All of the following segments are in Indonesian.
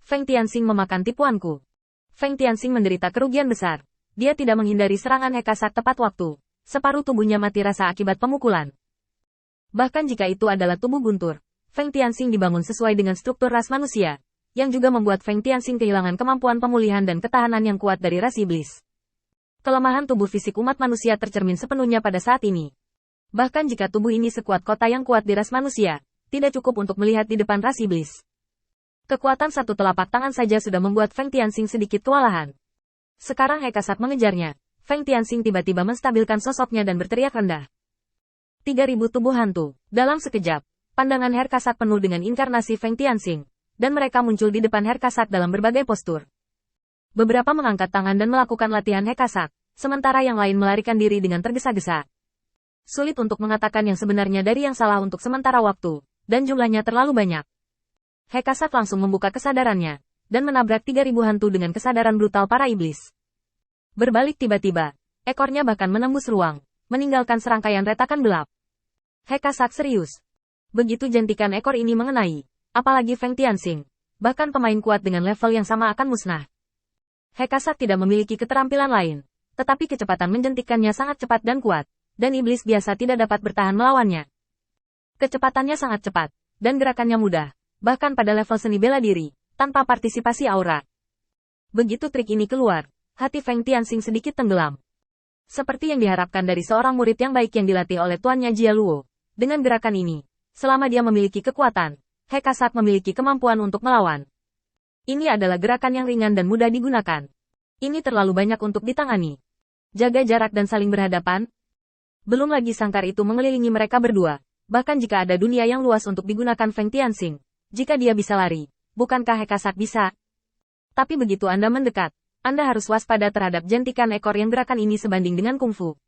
Feng Tianxing memakan tipuanku. Feng Tianxing menderita kerugian besar. Dia tidak menghindari serangan Hekasak tepat waktu. Separuh tubuhnya mati rasa akibat pemukulan. Bahkan jika itu adalah tubuh guntur, Feng Tianxing dibangun sesuai dengan struktur ras manusia, yang juga membuat Feng Tianxing kehilangan kemampuan pemulihan dan ketahanan yang kuat dari ras iblis. Kelemahan tubuh fisik umat manusia tercermin sepenuhnya pada saat ini. Bahkan jika tubuh ini sekuat kota yang kuat di ras manusia, tidak cukup untuk melihat di depan ras iblis. Kekuatan satu telapak tangan saja sudah membuat Feng Tianxing sedikit kewalahan. Sekarang Hekasat mengejarnya. Feng Tianxing tiba-tiba menstabilkan sosoknya dan berteriak rendah. 3.000 tubuh hantu. Dalam sekejap, pandangan Hekasat penuh dengan inkarnasi Feng Tianxing, dan mereka muncul di depan Hekasat dalam berbagai postur. Beberapa mengangkat tangan dan melakukan latihan Hekasat, sementara yang lain melarikan diri dengan tergesa-gesa. Sulit untuk mengatakan yang sebenarnya dari yang salah untuk sementara waktu, dan jumlahnya terlalu banyak. Hekasat langsung membuka kesadarannya, dan menabrak 3.000 hantu dengan kesadaran brutal para iblis. Berbalik tiba-tiba, ekornya bahkan menembus ruang, meninggalkan serangkaian retakan gelap. Hekasat serius. Begitu jentikan ekor ini mengenai, apalagi Feng Tianxing, bahkan pemain kuat dengan level yang sama akan musnah. Hekasat tidak memiliki keterampilan lain, tetapi kecepatan menjentikannya sangat cepat dan kuat, dan iblis biasa tidak dapat bertahan melawannya. Kecepatannya sangat cepat, dan gerakannya mudah, bahkan pada level seni bela diri, tanpa partisipasi aura. Begitu trik ini keluar, hati Feng Tianxing sedikit tenggelam. Seperti yang diharapkan dari seorang murid yang baik yang dilatih oleh tuannya Jia Luo, dengan gerakan ini, selama dia memiliki kekuatan, Hekasat memiliki kemampuan untuk melawan. Ini adalah gerakan yang ringan dan mudah digunakan. Ini terlalu banyak untuk ditangani. Jaga jarak dan saling berhadapan. Belum lagi sangkar itu mengelilingi mereka berdua. Bahkan jika ada dunia yang luas untuk digunakan Feng Tianxing, jika dia bisa lari, bukankah Hekasat bisa? Tapi begitu Anda mendekat, Anda harus waspada terhadap jentikan ekor yang gerakan ini sebanding dengan kungfu.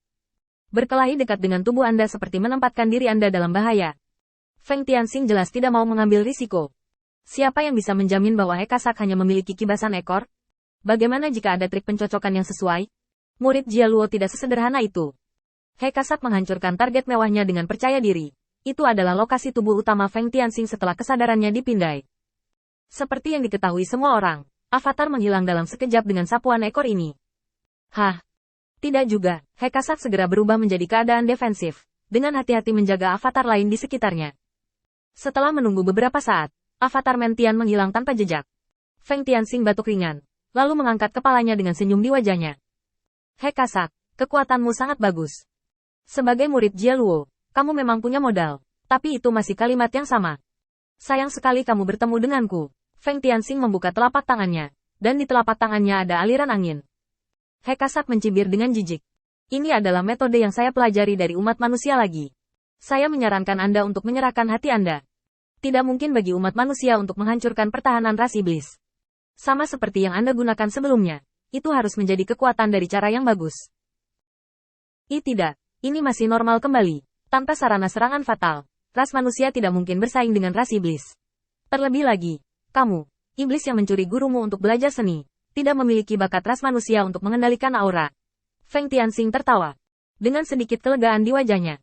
Berkelahi dekat dengan tubuh Anda seperti menempatkan diri Anda dalam bahaya. Feng Tianxing jelas tidak mau mengambil risiko. Siapa yang bisa menjamin bahwa Hekasat hanya memiliki kibasan ekor? Bagaimana jika ada trik pencocokan yang sesuai? Murid Jia Luo tidak sesederhana itu. Hekasat menghancurkan target mewahnya dengan percaya diri. Itu adalah lokasi tubuh utama Feng Tianxing setelah kesadarannya dipindai. Seperti yang diketahui semua orang, avatar menghilang dalam sekejap dengan sapuan ekor ini. Hah? Tidak juga, Hekasat segera berubah menjadi keadaan defensif, dengan hati-hati menjaga avatar lain di sekitarnya. Setelah menunggu beberapa saat, avatar Mentian menghilang tanpa jejak. Feng Tianxing batuk ringan, lalu mengangkat kepalanya dengan senyum di wajahnya. Hekasat, kekuatanmu sangat bagus. Sebagai murid Jia Luo, kamu memang punya modal, tapi itu masih kalimat yang sama. Sayang sekali kamu bertemu denganku. Feng Tianxing membuka telapak tangannya, dan di telapak tangannya ada aliran angin. Hekasat mencibir dengan jijik. Ini adalah metode yang saya pelajari dari umat manusia lagi. Saya menyarankan Anda untuk menyerahkan hati Anda. Tidak mungkin bagi umat manusia untuk menghancurkan pertahanan ras iblis. Sama seperti yang Anda gunakan sebelumnya, itu harus menjadi kekuatan dari cara yang bagus. Tidak, ini masih normal kembali. Tanpa sarana serangan fatal, ras manusia tidak mungkin bersaing dengan ras iblis. Terlebih lagi, kamu, iblis yang mencuri gurumu untuk belajar seni, tidak memiliki bakat ras manusia untuk mengendalikan aura. Feng Tianxing tertawa, dengan sedikit kelegaan di wajahnya.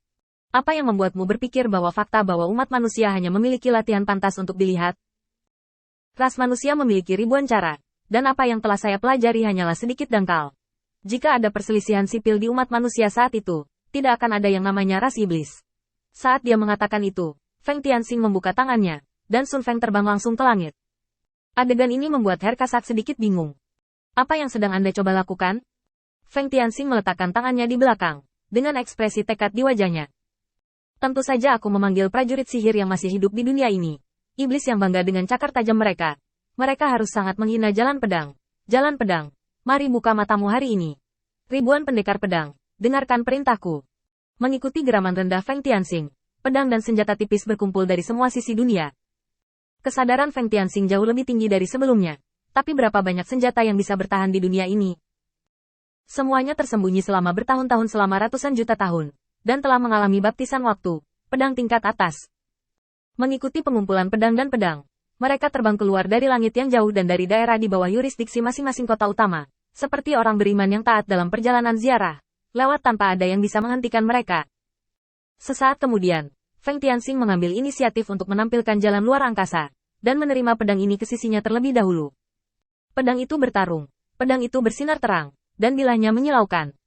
Apa yang membuatmu berpikir bahwa fakta bahwa umat manusia hanya memiliki latihan pantas untuk dilihat? Ras manusia memiliki ribuan cara, dan apa yang telah saya pelajari hanyalah sedikit dangkal. Jika ada perselisihan sipil di umat manusia saat itu, tidak akan ada yang namanya ras iblis. Saat dia mengatakan itu, Feng Tianxing membuka tangannya, dan Sun Feng terbang langsung ke langit. Adegan ini membuat Hekasat sedikit bingung. Apa yang sedang Anda coba lakukan? Feng Tianxing meletakkan tangannya di belakang, dengan ekspresi tekad di wajahnya. Tentu saja aku memanggil prajurit sihir yang masih hidup di dunia ini. Iblis yang bangga dengan cakar tajam mereka. Mereka harus sangat menghina jalan pedang. Jalan pedang. Mari buka matamu hari ini. Ribuan pendekar pedang, dengarkan perintahku. Mengikuti geraman rendah Feng Tianxing, pedang dan senjata tipis berkumpul dari semua sisi dunia. Kesadaran Feng Tianxing jauh lebih tinggi dari sebelumnya. Tapi berapa banyak senjata yang bisa bertahan di dunia ini? Semuanya tersembunyi selama bertahun-tahun selama ratusan juta tahun, dan telah mengalami baptisan waktu, pedang tingkat atas. Mengikuti pengumpulan pedang dan pedang, mereka terbang keluar dari langit yang jauh dan dari daerah di bawah yurisdiksi masing-masing kota utama, seperti orang beriman yang taat dalam perjalanan ziarah, lewat tanpa ada yang bisa menghentikan mereka. Sesaat kemudian, Feng Tianxing mengambil inisiatif untuk menampilkan jalan luar angkasa, dan menerima pedang ini ke sisinya terlebih dahulu. Pedang itu bertarung. Pedang itu bersinar terang, dan bilahnya menyilaukan.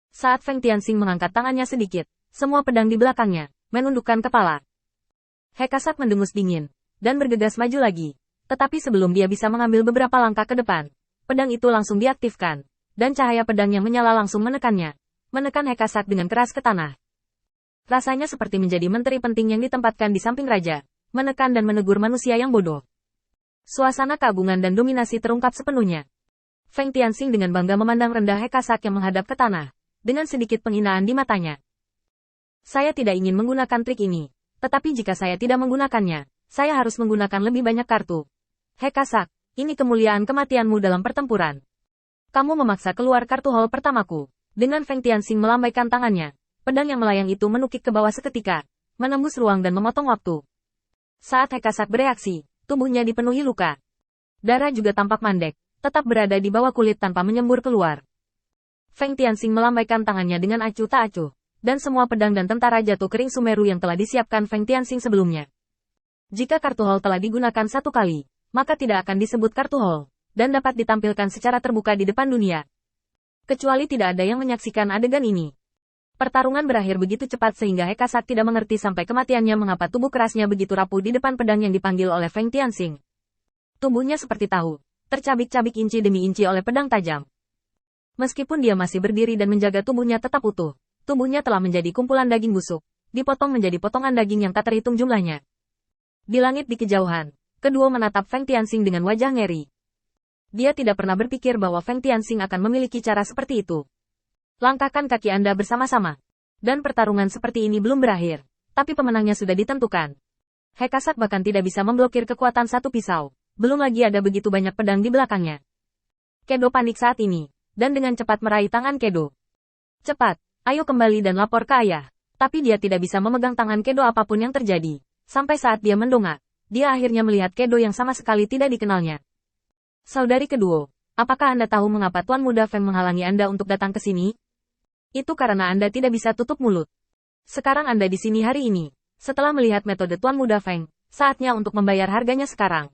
Saat Feng Tianxing mengangkat tangannya sedikit, semua pedang di belakangnya menundukkan kepala. He Kasat mendengus dingin, dan bergegas maju lagi. Tetapi sebelum dia bisa mengambil beberapa langkah ke depan, pedang itu langsung diaktifkan, dan cahaya pedang yang menyala langsung menekannya. Menekan He Kasat dengan keras ke tanah. Rasanya seperti menjadi menteri penting yang ditempatkan di samping raja, menekan dan menegur manusia yang bodoh. Suasana keagungan dan dominasi terungkap sepenuhnya. Feng Tianxing dengan bangga memandang rendah He Kasat yang menghadap ke tanah, dengan sedikit penghinaan di matanya. Saya tidak ingin menggunakan trik ini, tetapi jika saya tidak menggunakannya, saya harus menggunakan lebih banyak kartu. He Kasat, ini kemuliaan kematianmu dalam pertempuran. Kamu memaksa keluar kartu hall pertamaku. Dengan Feng Tianxing melambaikan tangannya, pedang yang melayang itu menukik ke bawah seketika, menembus ruang dan memotong waktu. Saat He Kasat bereaksi, tubuhnya dipenuhi luka. Darah juga tampak mandek, tetap berada di bawah kulit tanpa menyembur keluar. Feng Tianxing melambaikan tangannya dengan acuh tak acuh, dan semua pedang dan tentara jatuh kering Sumeru yang telah disiapkan Feng Tianxing sebelumnya. Jika kartu hall telah digunakan satu kali, maka tidak akan disebut kartu hall, dan dapat ditampilkan secara terbuka di depan dunia. Kecuali tidak ada yang menyaksikan adegan ini. Pertarungan berakhir begitu cepat sehingga He Kasat tidak mengerti sampai kematiannya mengapa tubuh kerasnya begitu rapuh di depan pedang yang dipanggil oleh Feng Tianxing. Tubuhnya seperti tahu, tercabik-cabik inci demi inci oleh pedang tajam. Meskipun dia masih berdiri dan menjaga tubuhnya tetap utuh, tubuhnya telah menjadi kumpulan daging busuk, dipotong menjadi potongan daging yang tak terhitung jumlahnya. Di langit di kejauhan, kedua menatap Feng Tianxing dengan wajah ngeri. Dia tidak pernah berpikir bahwa Feng Tianxing akan memiliki cara seperti itu. Langkahkan kaki Anda bersama-sama. Dan pertarungan seperti ini belum berakhir, tapi pemenangnya sudah ditentukan. He Kasat bahkan tidak bisa memblokir kekuatan satu pisau. Belum lagi ada begitu banyak pedang di belakangnya. Kedo panik saat ini, dan dengan cepat meraih tangan Kedo. Cepat, ayo kembali dan lapor ke ayah. Tapi dia tidak bisa memegang tangan Kedo apapun yang terjadi. Sampai saat dia mendongak, dia akhirnya melihat Kedo yang sama sekali tidak dikenalnya. Saudari Keduo, apakah Anda tahu mengapa Tuan Muda Feng menghalangi Anda untuk datang ke sini? Itu karena Anda tidak bisa tutup mulut. Sekarang Anda di sini hari ini. Setelah melihat metode Tuan Muda Feng, saatnya untuk membayar harganya sekarang.